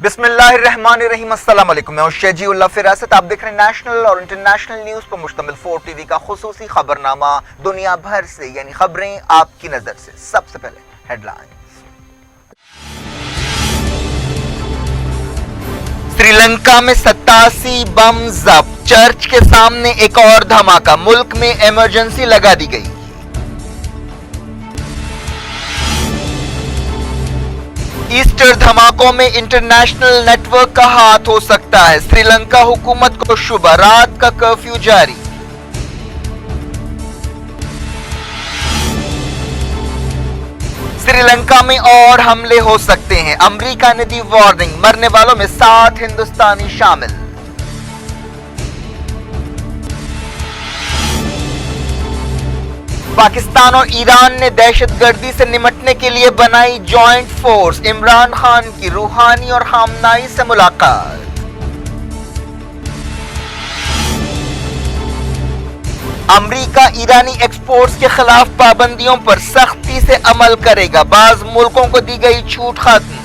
بسم اللہ الرحمن الرحیم، السلام علیکم، میں ہوں شہجی اللہ فراست۔ آپ دیکھ رہے ہیں نیشنل اور انٹرنیشنل نیوز پر مشتمل 4 ٹی وی کا خصوصی خبرنامہ دنیا بھر سے، یعنی خبریں آپ کی نظر سے۔ سب سے پہلے ہیڈ لائنز۔ سری لنکا میں 87 بم ضبط، چرچ کے سامنے ایک اور دھماکہ، ملک میں ایمرجنسی لگا دی گئی۔ ایسٹر دھماکوں میں انٹرنیشنل نیٹ ورک کا ہاتھ ہو سکتا ہے، سری لنکا حکومت کو شبہ، رات کا کرفیو جاری۔ سری لنکا میں اور حملے ہو سکتے ہیں، امریکہ نے دی وارننگ، مرنے والوں میں 7 ہندوستانی شامل۔ پاکستان اور ایران نے دہشت گردی سے نمٹنے کے لیے بنائی جوائنٹ فورس، عمران خان کی روحانی اور خامنائی سے ملاقات۔ امریکہ ایرانی ایکسپورٹس کے خلاف پابندیوں پر سختی سے عمل کرے گا، بعض ملکوں کو دی گئی چھوٹ ختم۔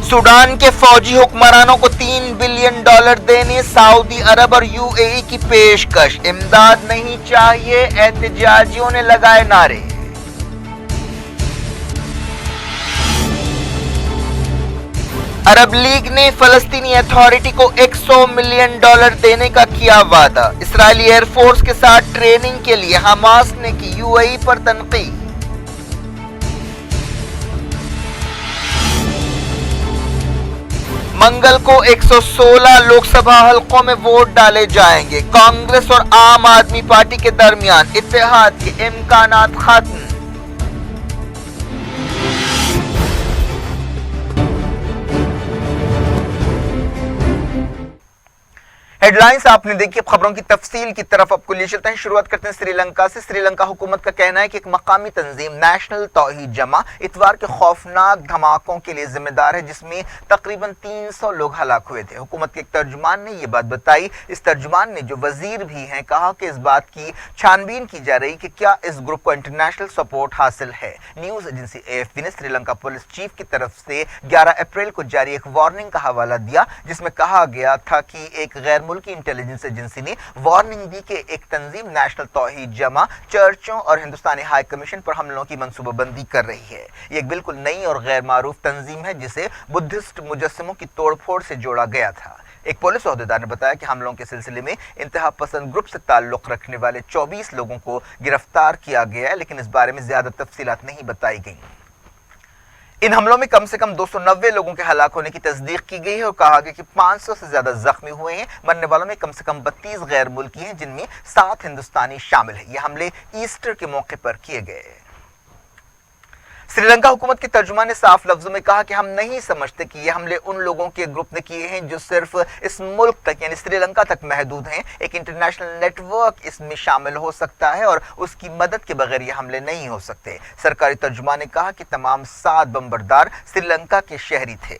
سوڈان کے فوجی حکمرانوں کو $3 بلین دینے سعودی عرب اور UAE کی پیشکش، امداد نہیں چاہیے، احتجاجیوں نے لگائے نعرے۔ عرب لیگ نے فلسطینی اتھارٹی کو $100 ملین دینے کا کیا وعدہ، اسرائیلی ایئر فورس کے ساتھ ٹریننگ کے لیے حماس نے کی UAE پر تنقید۔ منگل کو 116 لوک سبھا حلقوں میں ووٹ ڈالے جائیں گے، کانگریس اور عام آدمی پارٹی کے درمیان اتحاد کے امکانات ختم۔ ہیڈ لائنز آپ نے دیکھی، اب خبروں کی تفصیل کی طرف آپ کو لے چلتے ہیں۔ شروعات کرتے ہیں سری لنکا سے۔ سری لنکا حکومت کا کہنا ہے کہ ایک مقامی تنظیم نیشنل توحید جمع اتوار کے خوفناک دھماکوں کے لیے ذمہ دار ہے، جس میں تقریباً 300 لوگ ہلاک ہوئے تھے۔ حکومت کے ایک ترجمان نے یہ بات بتائی۔ اس ترجمان نے، جو وزیر بھی ہیں، کہا کہ اس بات کی چھان بین کی جا رہی کہ کیا اس گروپ کو انٹرنیشنل سپورٹ حاصل ہے۔ نیوز ایجنسی AFP نے سری لنکا پولیس چیف کی طرف سے 11 اپریل کو جاری ایک وارننگ کا حوالہ دیا، جس میں کہا گیا تھا کہ ایک غیر ملکی انٹیلیجنس ایجنسی نے وارننگ دی کہ ایک تنظیم نیشنل توحید جمع چرچوں اور ہندوستانی ہائی کمیشن پر حملوں کی منصوبہ بندی کر رہی ہے۔ یہ ایک بالکل نئی اور غیر معروف تنظیم ہے، جسے بدھسٹ مجسموں کی توڑ پھوڑ سے جوڑا گیا تھا۔ ایک پولیس عہدیدار نے بتایا کہ حملوں کے سلسلے میں انتہا پسند گروپ سے تعلق رکھنے والے 24 لوگوں کو گرفتار کیا گیا ہے، لیکن اس بارے میں زیادہ تفصیلات نہیں بتائی گئیں۔ ان حملوں میں کم سے کم 290 لوگوں کے ہلاک ہونے کی تصدیق کی گئی ہے اور کہا گیا کہ 500 سے زیادہ زخمی ہوئے ہیں۔ مرنے والوں میں کم سے کم 32 غیر ملکی ہیں، جن میں 7 ہندوستانی شامل ہیں۔ یہ حملے ایسٹر کے موقع پر کیے گئے۔ سری لنکا حکومت کے ترجمان نے صاف لفظوں میں کہا کہ ہم نہیں سمجھتے کہ یہ حملے ان لوگوں کے گروپ نے کیے ہیں جو صرف اس ملک تک، یعنی سری لنکا تک محدود ہیں۔ ایک انٹرنیشنل نیٹ ورک اس میں شامل ہو سکتا ہے اور اس کی مدد کے بغیر یہ حملے نہیں ہو سکتے۔ سرکاری ترجمان نے کہا کہ تمام 7 بمبردار سری لنکا کے شہری تھے۔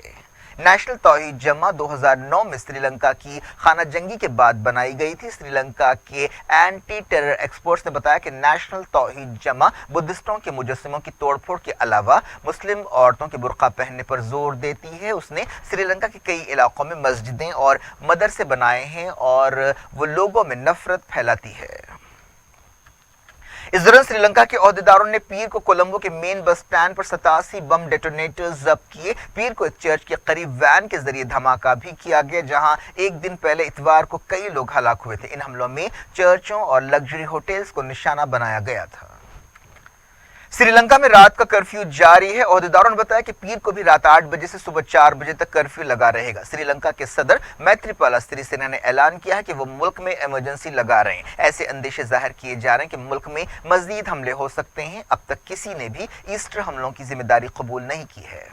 نیشنل توحید جمع 2009 میں سری لنکا کی خانہ جنگی کے بعد بنائی گئی تھی۔ سری لنکا کے اینٹی ٹیرر ایکسپرٹس نے بتایا کہ نیشنل توحید جمع بدھسٹوں کے مجسموں کی توڑ پھوڑ کے علاوہ مسلم عورتوں کے برقع پہننے پر زور دیتی ہے۔ اس نے سری لنکا کے کئی علاقوں میں مسجدیں اور مدرسے بنائے ہیں اور وہ لوگوں میں نفرت پھیلاتی ہے۔ اس دوران سری لنکا کے عہدیداروں نے پیر کو کولمبو کے مین بس سٹینڈ پر 87 بم ڈیٹونیٹرز ضبط کیے۔ پیر کو ایک چرچ کے قریب وین کے ذریعے دھماکہ بھی کیا گیا، جہاں ایک دن پہلے اتوار کو کئی لوگ ہلاک ہوئے تھے۔ ان حملوں میں چرچوں اور لگژری ہوٹلز کو نشانہ بنایا گیا تھا۔ سری لنکا میں رات کا کرفیو جاری ہے۔ عہدیداروں نے بتایا کہ پیر کو بھی رات 8 بجے سے صبح 4 بجے تک کرفیو لگا رہے گا۔ سری لنکا کے صدر میتری پالا سریسینا نے اعلان کیا ہے کہ وہ ملک میں ایمرجنسی لگا رہے ہیں۔ ایسے اندیشے ظاہر کیے جا رہے ہیں کہ ملک میں مزید حملے ہو سکتے ہیں۔ اب تک کسی نے بھی ایسٹر حملوں کی ذمہ داری قبول نہیں کی ہے۔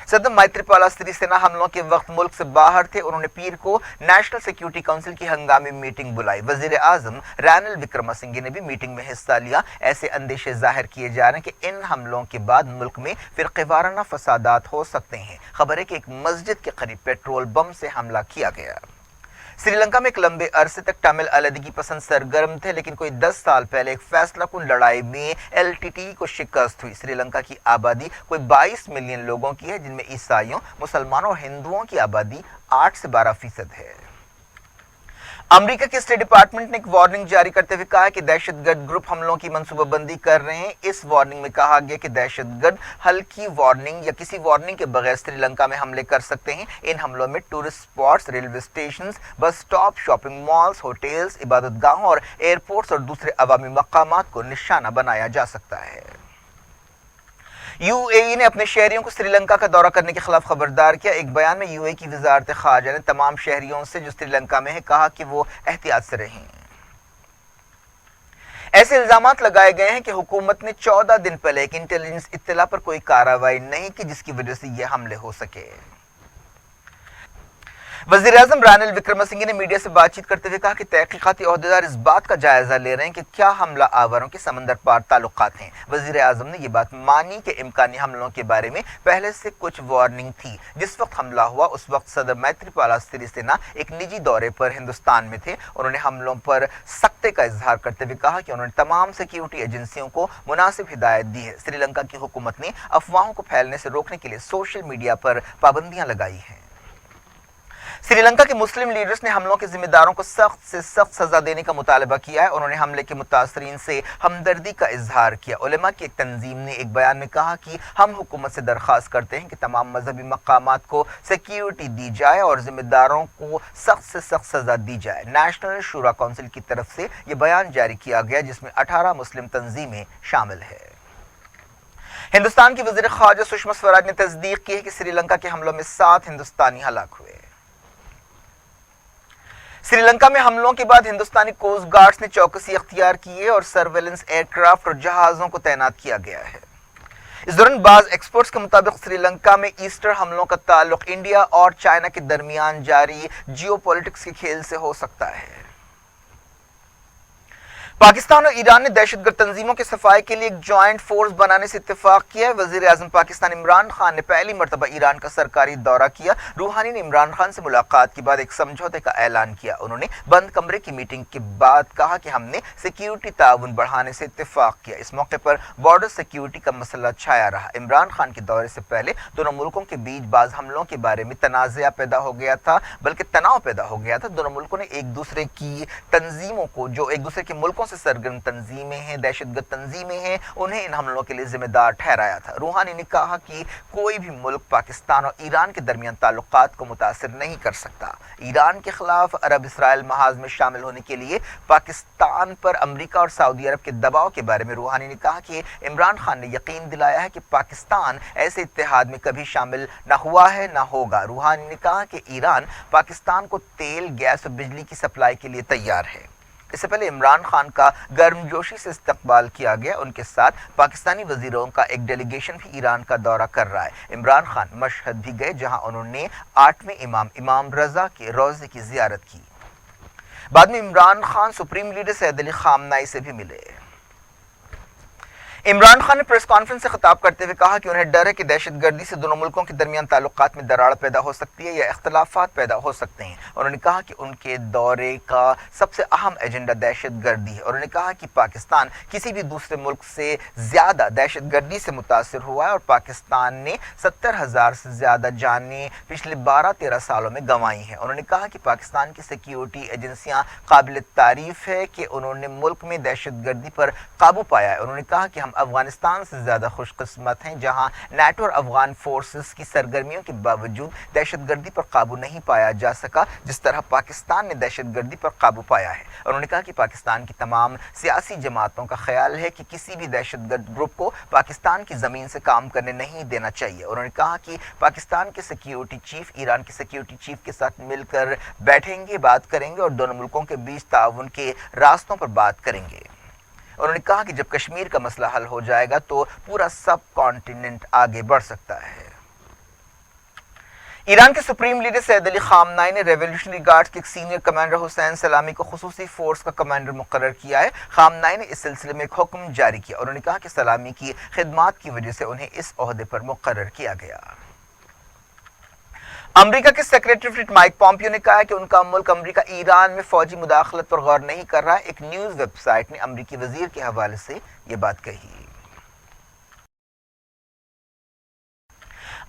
صدر میتری پالا سریسینا حملوں کے وقت ملک سے باہر تھے۔ انہوں نے پیر کو نیشنل سیکیورٹی کونسل کی ہنگامی میٹنگ بلائی۔ وزیر اعظم رانل وکرما سنگھے نے بھی میٹنگ میں حصہ لیا۔ ایسے اندیشے ظاہر کیے جا رہے ہیں کہ ان حملوں کے بعد ملک میں فرقہ وارانہ فسادات ہو سکتے ہیں۔ خبر ہے کہ ایک مسجد کے قریب پیٹرول بم سے حملہ کیا گیا۔ श्रीलंका में एक लंबे अरसे तक तमिल अलहदगी पसंद सरगर्म थे, लेकिन कोई 10 साल पहले एक फैसला कुन लड़ाई में एलटीटी को शिकस्त हुई। श्रीलंका की आबादी कोई 22 मिलियन लोगों की है, जिनमें ईसाइयों, मुसलमानों और हिंदुओं की आबादी 8 से 12% है। अमेरिका के स्टेट डिपार्टमेंट ने एक वार्निंग जारी करते हुए कहा है कि दहशतगर्द ग्रुप हमलों की मंसूबाबंदी कर रहे हैं। इस वार्निंग में कहा गया कि दहशतगर्द हल्की वार्निंग या किसी वार्निंग के बगैर श्रीलंका में हमले कर सकते हैं। इन हमलों में tourist spots, railway station, bus stop, shopping malls, hotels, इबादतगाहों और एयरपोर्ट्स और दूसरे अवामी मकामात को निशाना बनाया जा सकता है। यूएई ने अपने शहरियों को श्रीलंका का दौरा करने के खिलाफ खबरदार किया। एक बयान में यूएई की वजारत खारजा ने तमाम शहरियों से जो श्रीलंका में है कहा कि वो एहतियात से रहें। ऐसे इल्जामात लगाए गए हैं कि हुकूमत ने 14 दिन पहले एक इंटेलिजेंस इत्तला पर कोई कार्रवाई नहीं की, जिसकी वजह से ये हमले हो सके। वज़ीर-ए-आज़म रानिल विक्रमसिंघे ने मीडिया से बातचीत करते हुए कहा कि तहकीकाती ओहदेदार इस बात का जायजा ले रहे हैं कि क्या हमला आवरों के समंदर पार ताल्लुकात हैं। वज़ीर-ए-आज़म ने यह बात मानी कि इम्कानी हमलों के बारे में पहले से कुछ वार्निंग थी। जिस वक्त हमला हुआ उस वक्त सदर मैत्रीपाला सिरिसेना एक निजी दौरे पर हिंदुस्तान में थे। उन्होंने हमलों पर सख्ते का इजहार करते हुए कहा कि उन्होंने तमाम सिक्योरिटी एजेंसियों को मुनासिब हिदायत दी है। श्रीलंका की हुकूमत ने अफवाहों को फैलने से रोकने के लिए सोशल मीडिया पर पाबंदियां लगाई हैं। श्रीलंका के मुस्लिम लीडर्स ने हमलों के जिम्मेदारों को सख्त से सख्त सजा देने का मुतालबा किया है। उन्होंने हमले के मुतासरीन से हमदर्दी का इजहार किया। उलेमा की एक तंजीम ने एक बयान में कहा कि हम हुकूमत से दरख्वास्त करते हैं कि तमाम मजहबी मकामात को सिक्योरिटी दी जाए और जिम्मेदारों को सख्त से सख्त सजा दी जाए। नेशनल शूरा काउंसिल की तरफ से यह बयान जारी किया गया, जिसमें 18 मुस्लिम तंजीमें शामिल है। हिंदुस्तान की वज़ीर ख़ारजा सुषमा स्वराज ने तस्दीक की है कि श्रीलंका के हमलों में 7 हिंदुस्तानी हलाक हुए। श्रीलंका में हमलों के बाद हिंदुस्तानी कोस्ट गार्ड्स ने चौकसी अख्तियार की है और सर्वेलेंस एयरक्राफ्ट और जहाजों को तैनात किया गया है। इस दौरान बाज एक्सपर्ट्स के मुताबिक श्रीलंका में ईस्टर हमलों का ताल्लुक इंडिया और चाइना के दरमियान जारी जियोपॉलिटिक्स के खेल से हो सकता है। पाकिस्तान और ईरान ने दहशतगर्द तंजीमों के सफाई के लिए एक जॉइंट फोर्स बनाने से इत्तेफाक किया है। वज़ीर-ए-आज़म पाकिस्तान इमरान खान ने पहली मरतबा ईरान का सरकारी दौरा किया। रूहानी ने इमरान खान से मुलाकात के बाद एक समझौते का ऐलान किया। उन्होंने बंद कमरे की मीटिंग के बाद कहा कि हमने सिक्योरिटी ताउन बढ़ाने से इत्तेफाक किया। इस मौके पर बॉर्डर सिक्योरिटी का मसला छाया रहा। इमरान खान के दौरे से पहले दोनों मुल्कों के बीच बाज हमलों के बारे में तनाज़ा पैदा हो गया था, बल्कि तनाव पैदा हो गया था। दोनों मुल्कों ने एक दूसरे की तंजीमों को, जो एक दूसरे के मुल्कों से सरगर्म तंजीमें हैं, दहशतगर्द तंजीमें हैं, उन्हें इन हमलों के लिए जिम्मेदार ठहराया था। रूहानी ने कहा कि कोई भी मुल्क पाकिस्तान और ईरान के दरमियान ताल्लुकात को मुतासिर नहीं कर सकता। ईरान के खिलाफ अरब इसराइल महाज में शामिल होने के लिए पाकिस्तान पर अमेरिका और सऊदी अरब के दबाव के बारे में रूहानी ने कहा कि इमरान खान ने यकीन दिलाया है कि पाकिस्तान ऐसे इत्तेहाद में कभी शामिल न हुआ है न होगा। रूहानी ने कहा कि ईरान पाकिस्तान को तेल, गैस और बिजली की सप्लाई के लिए तैयार है। इससे पहले इमरान खान का गर्मजोशी से इस्तकबाल किया गया। उनके साथ पाकिस्तानी वजीरों का एक डेलीगेशन भी ईरान का दौरा कर रहा है। इमरान खान मशहद भी गए, जहां उन्होंने 8वें इमाम रजा के रोज़े की जियारत की। बाद में इमरान खान सुप्रीम लीडर सैयद अली खामनाई से भी मिले। इमरान खान ने प्रेस कॉन्फ्रेंस से खिताब करते हुए कहा कि उन्हें डर है कि दहशतगर्दी से दोनों मुल्कों के दरमियान ताल्लुकात में दरार पैदा हो सकती है या इख्तलाफात पैदा हो सकते हैं। उन्होंने कहा कि उनके दौरे का सबसे अहम एजेंडा दहशतगर्दी है। उन्होंने कहा कि पाकिस्तान किसी भी दूसरे मुल्क से ज़्यादा दहशतगर्दी से मुतासिर हुआ है और पाकिस्तान ने 70,000 से ज़्यादा जानें पिछले 12-13 सालों में गंवाई हैं। उन्होंने कहा कि पाकिस्तान की सिक्योरिटी एजेंसियाँ काबिल तारीफ़ है कि उन्होंने मुल्क में दहशतगर्दी पर काबू पाया है। उन्होंने कहा कि हम अफगानिस्तान से ज़्यादा खुशकिस्मत हैं, जहां नेटो और अफगान फोर्सेस की सरगर्मियों के बावजूद दहशतगर्दी पर काबू नहीं पाया जा सका, जिस तरह पाकिस्तान ने दहशतगर्दी पर काबू पाया है। उन्होंने कहा कि पाकिस्तान की तमाम सियासी जमातों का ख्याल है कि किसी भी दहशतगर्द ग्रुप को पाकिस्तान की ज़मीन से काम करने नहीं देना चाहिए। उन्होंने कहा कि पाकिस्तान के सिक्योरिटी चीफ ईरान के सिक्योरिटी चीफ के साथ मिलकर बैठेंगे, बात करेंगे और दोनों मुल्कों के बीच ताउन के रास्तों पर बात करेंगे। उन्होंने कहा कि जब कश्मीर का मसला हल हो जाएगा तो पूरा सब कॉन्टिनेंट आगे बढ़ सकता है। ईरान के सुप्रीम लीडर सैयद अली खामनाई ने रेवोल्यूशनरी गार्ड्स के एक सीनियर कमांडर हुसैन सलामी को खुसूसी फोर्स का कमांडर मुकर्रर किया है। खामनाई ने इस सिलसिले में एक हुक्म जारी किया। उन्होंने कहा कि सलामी की खिदमात की वजह से उन्हें इस ओहदे पर मुकर्रर किया गया। امریکہ کے سیکریٹری مائک پومپیو نے کہا ہے کہ ان کا ملک امریکہ ایران میں فوجی مداخلت پر غور نہیں کر رہا ہے۔ ایک نیوز ویب سائٹ نے امریکی وزیر کے حوالے سے یہ بات کہی۔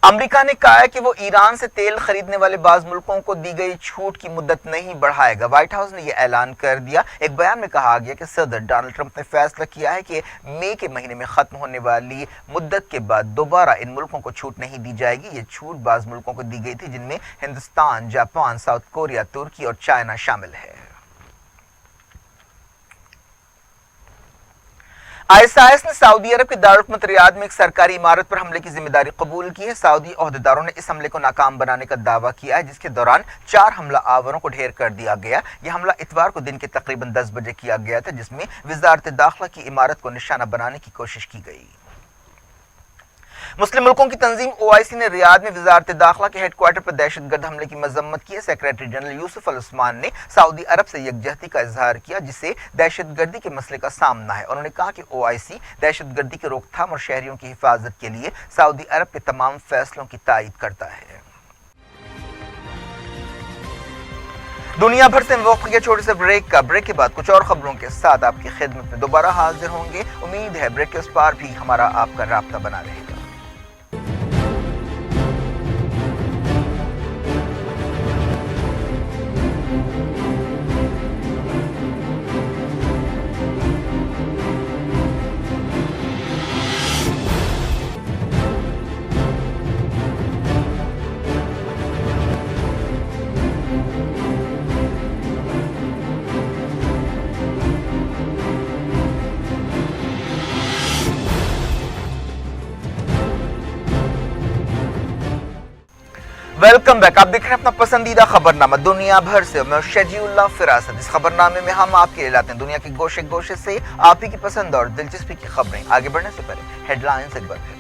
امریکہ نے کہا ہے کہ وہ ایران سے تیل خریدنے والے بعض ملکوں کو دی گئی چھوٹ کی مدت نہیں بڑھائے گا۔ وائٹ ہاؤس نے یہ اعلان کر دیا۔ ایک بیان میں کہا گیا کہ صدر ڈونلڈ ٹرمپ نے فیصلہ کیا ہے کہ مئی کے مہینے میں ختم ہونے والی مدت کے بعد دوبارہ ان ملکوں کو چھوٹ نہیں دی جائے گی۔ یہ چھوٹ بعض ملکوں کو دی گئی تھی جن میں ہندوستان، جاپان، ساؤتھ کوریا، ترکی اور چائنا شامل ہے۔ ISIS نے سعودی عرب کے دارالحکومت ریاض میں ایک سرکاری عمارت پر حملے کی ذمہ داری قبول کی ہے۔ سعودی عہدیداروں نے اس حملے کو ناکام بنانے کا دعویٰ کیا ہے، جس کے دوران 4 حملہ آوروں کو ڈھیر کر دیا گیا۔ یہ حملہ اتوار کو دن کے تقریباً 10 بجے کیا گیا تھا، جس میں وزارت داخلہ کی عمارت کو نشانہ بنانے کی کوشش کی گئی۔ مسلم ملکوں کی تنظیم OIC نے ریاض میں وزارت داخلہ کے ہیڈ کوارٹر پر دہشت گرد حملے کی مذمت کی ہے۔ سیکریٹری جنرل یوسف العثمان نے سعودی عرب سے یکجہتی کا اظہار کیا، جسے دہشت گردی کے مسئلے کا سامنا ہے۔ انہوں نے کہا کہ OIC دہشت گردی کی روک تھام اور شہریوں کی حفاظت کے لیے سعودی عرب کے تمام فیصلوں کی تائید کرتا ہے۔ دنیا بھر سے وقت کے چھوٹے سے بریک کے بعد کچھ اور خبروں کے ساتھ آپ کی خدمت میں دوبارہ حاضر ہوں گے۔ امید ہے بریک کے اس پار بھی ہمارا آپ کا رابطہ بنا رہے گا۔ Welcome back. آپ دیکھ رہے ہیں اپنا پسندیدہ خبرنامہ دنیا بھر سے۔ میں شجیع اللہ فراست۔ اس خبرنامے میں ہم آپ کے لیے لاتے ہیں دنیا کے گوشے گوشے سے آپ ہی کی پسند اور دلچسپی کی خبریں۔ آگے بڑھنے سے پہلے ہیڈ لائنز ایک بار پھر۔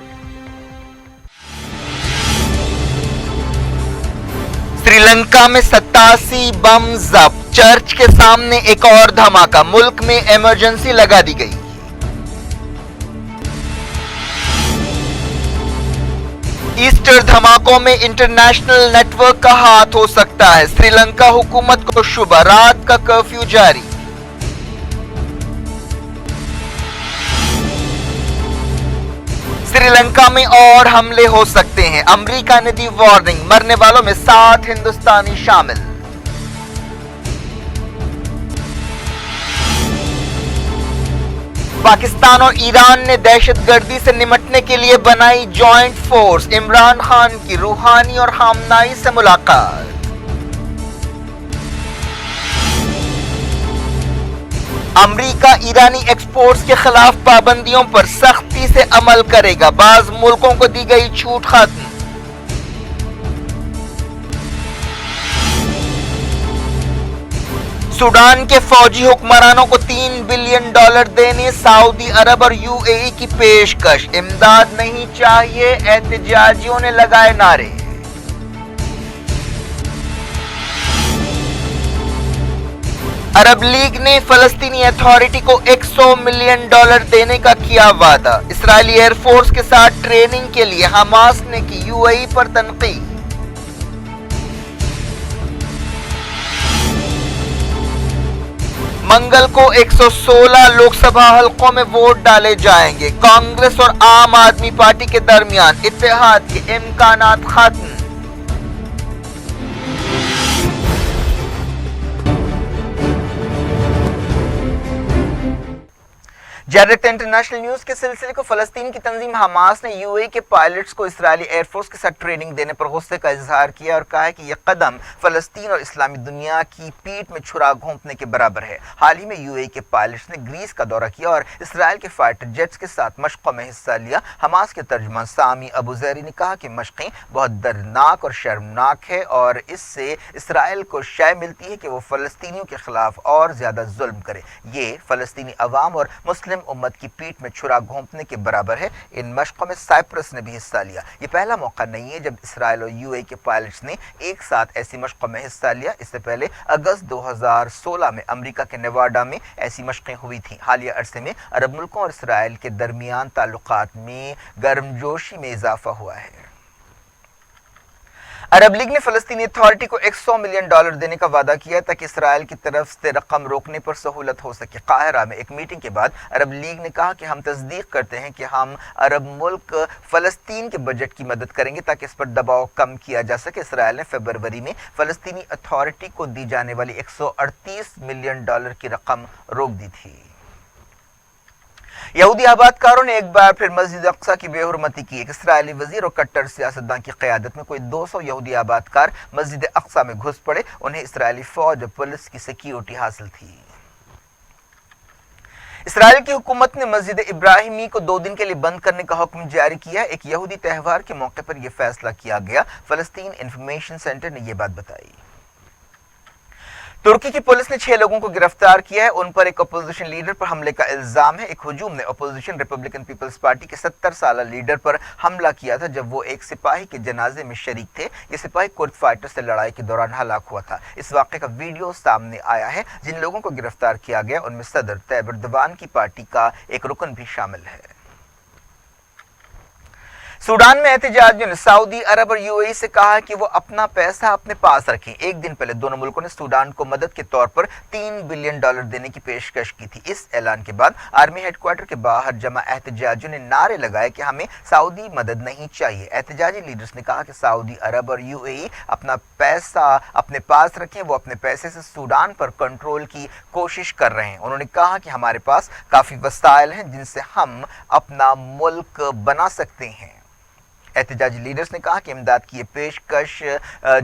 سری لنکا میں 87 بم ضبط، چرچ کے سامنے ایک اور دھماکہ، ملک میں ایمرجنسی لگا دی گئی۔ ایسٹر دھماکوں میں انٹرنیشنل نیٹ ورک کا ہاتھ ہو سکتا ہے، سری لنکا حکومت کو شبہ، رات کا کرفیو جاری۔ سری لنکا میں اور حملے ہو سکتے ہیں، امریکہ نے دی وارننگ، مرنے والوں میں 7 ہندوستانی شامل۔ پاکستان اور ایران نے دہشت گردی سے نمٹنے کے لیے بنائی جوائنٹ فورس، عمران خان کی روحانی اور خامنائی سے ملاقات۔ امریکہ ایرانی ایکسپورٹس کے خلاف پابندیوں پر سختی سے عمل کرے گا، بعض ملکوں کو دی گئی چھوٹ ختم۔ سوڈان کے فوجی حکمرانوں کو $3 بلین دینے سعودی عرب اور UAE کی پیشکش، امداد نہیں چاہیے، احتجاجیوں نے لگائے نعرے۔ عرب لیگ نے فلسطینی اتھارٹی کو $100 ملین دینے کا کیا وعدہ، اسرائیلی ایئر فورس کے ساتھ ٹریننگ کے لیے حماس نے کی UAE پر تنقید۔ منگل کو 116 لوک سبھا حلقوں میں ووٹ ڈالے جائیں گے، کانگریس اور عام آدمی پارٹی کے درمیان اتحاد کے امکانات ختم۔ جدید انٹرنیشنل نیوز کے سلسلے کو فلسطین کی تنظیم حماس نے UAE کے پائلٹس کو اسرائیلی ایئر فورس کے ساتھ ٹریننگ دینے پر غصے کا اظہار کیا اور کہا ہے کہ یہ قدم فلسطین اور اسلامی دنیا کی پیٹھ میں چھرا گھونپنے کے برابر ہے۔ حال ہی میں UAE کے پائلٹس نے گریس کا دورہ کیا اور اسرائیل کے فائٹر جیٹس کے ساتھ مشقوں میں حصہ لیا۔ حماس کے ترجمان سامی ابو زیری نے کہا کہ مشقیں بہت دردناک اور شرمناک ہے اور اس سے اسرائیل کو شے ملتی ہے کہ وہ فلسطینیوں کے خلاف اور زیادہ ظلم کرے۔ یہ فلسطینی عوام اور مسلم امت کی پیٹھ میں چھرا گھونپنے کے برابر ہے۔ ان مشقوں میں سائپرس نے بھی حصہ لیا۔ یہ پہلا موقع نہیں ہے جب اسرائیل اور UAE کے پائلٹس نے ایک ساتھ ایسی مشقوں میں حصہ لیا۔ اس سے پہلے اگست 2016 میں امریکہ کے نیواڈا میں ایسی مشقیں ہوئی تھیں۔ حالیہ عرصے میں عرب ملکوں اور اسرائیل کے درمیان تعلقات میں گرمجوشی میں اضافہ ہوا ہے۔ अरब लीग ने फलस्तीनी अथॉरिटी को $100 मिलियन देने का वादा किया ताकि इसराइल की तरफ से रकम रोकने पर सहूलत हो सके। काहिरा में एक मीटिंग के बाद अरब लीग ने कहा कि हम तस्दीक करते हैं कि हम अरब मुल्क फलस्तीन के बजट की मदद करेंगे ताकि इस पर दबाव कम किया जा सके। इसराइल ने फरवरी में फलस्तीनी अथॉरिटी को दी जाने वाली $138 मिलियन की रकम रोक दी थी। यहूदी आबादकारों ने एक बार फिर मस्जिद अक्सा की बेहुरमती की। एक इसराइली वजीर और कट्टर सियासतदान की क़यादत में कोई 200 यहूदी आबादकार मस्जिद अक्सा में घुस पड़े। उन्हें इसराइली फौज और पुलिस की सिक्योरिटी हासिल थी। इसराइल की हुकूमत ने मस्जिद इब्राहिमी को 2 दिन के लिए बंद करने का हुक्म जारी किया। एक यहूदी त्यौहार के मौके पर यह फैसला किया गया। फलस्तीन इंफॉर्मेशन सेंटर ने यह बात बताई। तुर्की की पुलिस ने 6 लोगों को गिरफ्तार किया है। उन पर एक अपोजिशन लीडर पर हमले का इल्जाम है। एक हुजूम ने अपोजिशन रिपब्लिकन पीपल्स पार्टी के 70 साल लीडर पर हमला किया था जब वो एक सिपाही के जनाजे में शरीक थे। ये सिपाही कुर्द फाइटर से लड़ाई के दौरान हलाक हुआ था। इस वाक़े का वीडियो सामने आया है। जिन लोगों को गिरफ्तार किया गया उनमें सदर तैयब एर्दोगान की पार्टी का एक रुकन भी शामिल है। सूडान में एहतजाजियों ने सऊदी अरब और यूएई से कहा कि वो अपना पैसा अपने पास रखें। एक दिन पहले दोनों मुल्कों ने सूडान को मदद के तौर पर $3 बिलियन देने की पेशकश की थी। इस ऐलान के बाद आर्मी हेडक्वार्टर के बाहर जमा एहतजाजियों ने नारे लगाए कि हमें सऊदी मदद नहीं चाहिए। एहतजाजी लीडर्स ने कहा कि सऊदी अरब और यूएई अपना पैसा अपने पास रखें। वो अपने पैसे से सूडान पर कंट्रोल की कोशिश कर रहे हैं। उन्होंने कहा कि हमारे पास काफ़ी वसाइल हैं जिनसे हम अपना मुल्क बना सकते हैं। एहतजाजी लीडर्स ने कहा कि इमदाद की ये पेशकश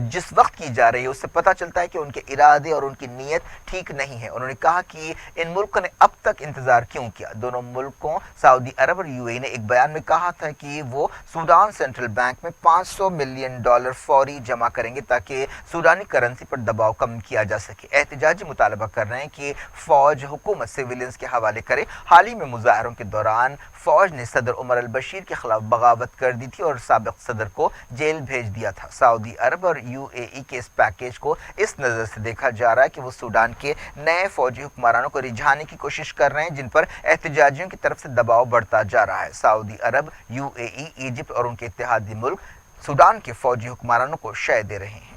जिस वक्त की जा रही है उससे पता चलता है कि उनके इरादे और उनकी नीयत ठीक नहीं है। उन्होंने कहा कि इन मुल्कों ने अब तक इंतजार क्यों किया। दोनों मुल्कों सऊदी अरब और यूएई ने एक बयान में कहा था कि वो सूडान सेंट्रल बैंक में $500 मिलियन फौरी जमा करेंगे ताकि सूडानी करेंसी पर दबाव कम किया जा सके। एहतजाजी मुतालबा कर रहे हैं कि फौज हुकूमत सिविलियंस के हवाले करे। हाल ही में मुजाहरों के दौरान फौज ने सदर उमर अल बशीर के खिलाफ बगावत कर दी थी और साबिक सदर को जेल भेज दिया था। सऊदी अरब और यूएई के इस पैकेज को इस नज़र से देखा जा रहा है कि वो सूडान के नए फौजी हुक्मरानों को रिझाने की कोशिश कर रहे हैं जिन पर एहतजाजियों की तरफ से दबाव बढ़ता जा रहा है। सऊदी अरब, यूएई, इजिप्ट और उनके इत्तेहादी मुल्क सूडान के फौजी हुक्मरानों को शय दे रहे हैं।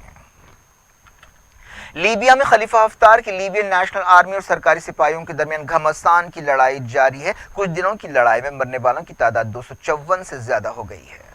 लीबिया में खलीफा हफ्तार की लीबियन नेशनल आर्मी और सरकारी सिपाहियों के दरमियान घमासान की लड़ाई जारी है। कुछ दिनों की लड़ाई में मरने वालों की तादाद 254 से ज्यादा हो गई है।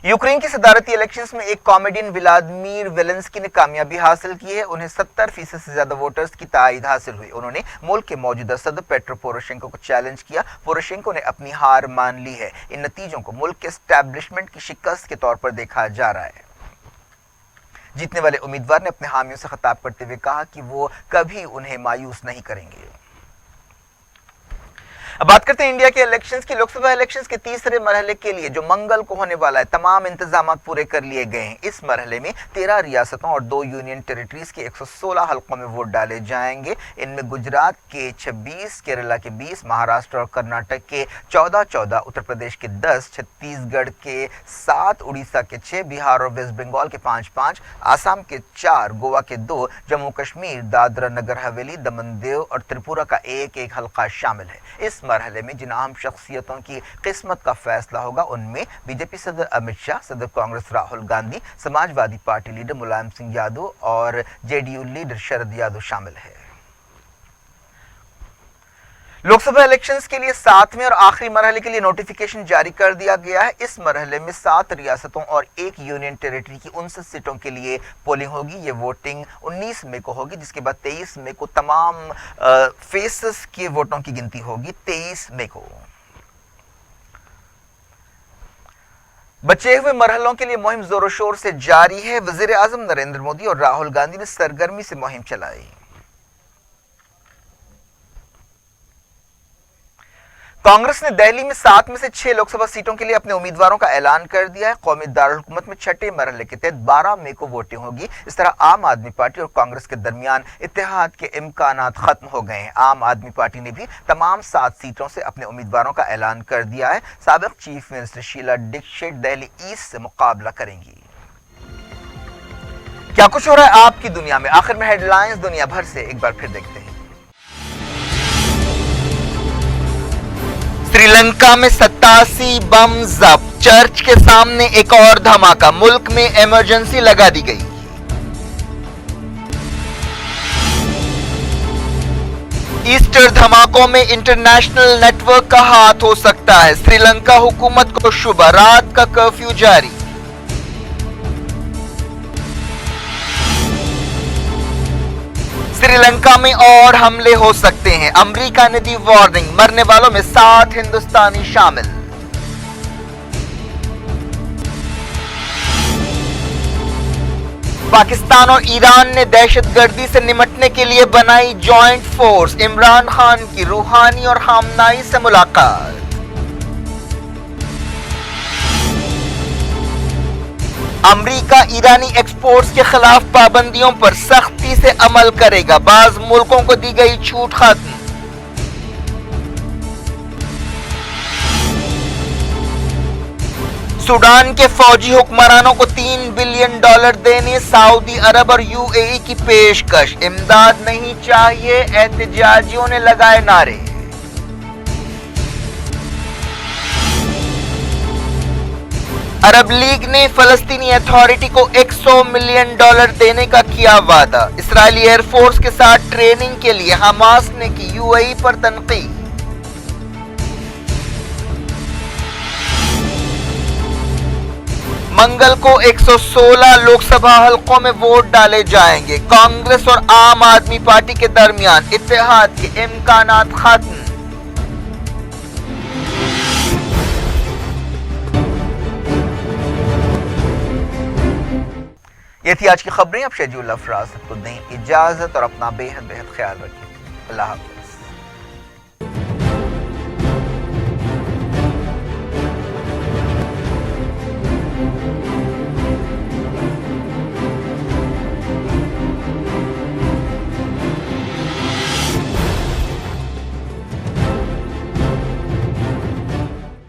यूक्रेन की सदारती इलेक्शंस में एक कॉमेडियन व्लादिमीर जेलेंस्की ने कामयाबी हासिल की है। उन्हें 70% से ज्यादा वोटर्स की ताईद हासिल हुई। उन्होंने मुल्क के मौजूदा सदर पेट्रो पोरोशेंको को चैलेंज किया। पोरोशेंको ने अपनी हार मान ली है। इन नतीजों को मुल्क के एस्टैब्लिशमेंट की शिकस्त के तौर पर देखा जा रहा है। जीतने वाले उम्मीदवार ने अपने हामियों से खिताब करते हुए कहा कि वो कभी उन्हें मायूस नहीं करेंगे। अब बात करते हैं इंडिया के इलेक्शंस की। लोकसभा इलेक्शंस के तीसरे मरहले के लिए जो मंगल को होने वाला है, तमाम इंतजाम पूरे कर लिए गए हैं। इस मरहले में 13 रियासतों और 2 यूनियन टेरिटरीज के 116 हलकों में वोट डाले जाएंगे। इनमें गुजरात के 26, केरला के 20, महाराष्ट्र और कर्नाटक के 14, उत्तर प्रदेश के 10, छत्तीसगढ़ के 7, उड़ीसा के 6, बिहार और वेस्ट बंगाल के 5, आसाम के 4, गोवा के 2, जम्मू कश्मीर, दादरा नगर हवेली, दमन दीव और त्रिपुरा का एक हलका शामिल है। इस मरहले में जिन अहम शख्सियतों की किस्मत का फैसला होगा उनमें बीजेपी सदर अमित शाह, सदर कांग्रेस राहुल गांधी, समाजवादी पार्टी लीडर मुलायम सिंह यादव और जेडीयू लीडर शरद यादव शामिल है। लोकसभा इलेक्शंस के लिए 7वें और आखिरी मरहले के लिए नोटिफिकेशन जारी कर दिया गया है। इस मरहले में 7 रियासतों और 1 यूनियन टेरिटरी की 59 सीटों के लिए पोलिंग होगी। ये वोटिंग 19 मई को होगी, जिसके बाद 23 मई को तमाम फेसेस के वोटों की गिनती होगी। 23 मई को बचे हुए मरहलों के लिए मुहिम जोरों शोर से जारी है। वजीर आजम नरेंद्र मोदी और राहुल गांधी ने सरगर्मी से मुहिम चलाई। कांग्रेस ने दिल्ली में 7 में से 6 लोकसभा सीटों के लिए अपने उम्मीदवारों का ऐलान कर दिया है। कौमी दारुल हुकूमत में छठे मरहले के तहत 12 मई को वोटिंग होगी। इस तरह आम आदमी पार्टी और कांग्रेस के दरमियान इत्तेहाद के इम्कानात खत्म हो गए हैं। आम आदमी पार्टी ने भी तमाम 7 सीटों से अपने उम्मीदवारों का ऐलान कर दिया है। साबिक chief minister Sheila Dikshit Delhi east से मुकाबला करेंगी। क्या कुछ हो रहा है आपकी दुनिया में, आखिर में हेडलाइंस दुनिया भर से एक बार फिर देखते हैं। श्रीलंका में 87 बम जब्त, चर्च के सामने एक और धमाका, मुल्क में इमरजेंसी लगा दी गई। ईस्टर धमाकों में इंटरनेशनल नेटवर्क का हाथ हो सकता है, श्रीलंका हुकूमत को शुबा, रात का कर्फ्यू जारी। श्रीलंका में और हमले हो सकते हैं, अमेरिका ने दी वार्निंग, मरने वालों में 7 हिंदुस्तानी शामिल। पाकिस्तान और ईरान ने दहशतगर्दी से निपटने के लिए बनाई जॉइंट फोर्स, इमरान खान की रूहानी और खामनाई से मुलाकात। अमेरिका ईरानी एक्सपोर्ट्स के खिलाफ पाबंदियों पर सख्ती से अमल करेगा, बाज मुल्कों को दी गई छूट खत्म। सूडान के फौजी हुक्मरानों को $3 बिलियन देने सऊदी अरब और यूएई की पेशकश, इमदाद नहीं चाहिए, एहतजाजियों ने लगाए नारे। अरब लीग ने फलस्तीनी अथॉरिटी को $100 मिलियन देने का किया वादा, इस्राएली एयरफोर्स के साथ ट्रेनिंग के लिए हमास ने की यूएई पर तनकीद। मंगल को 116 लोकसभा हलकों में वोट डाले जाएंगे, कांग्रेस और आम आदमी पार्टी के दरमियान इत्तेहाद के इम्कानात खत्म। ये थी आज की खबरें। अब शेड्यूल अफराज को दें इजाजत और अपना बेहद ख्याल रखें। अल्लाह हाफ़िज़।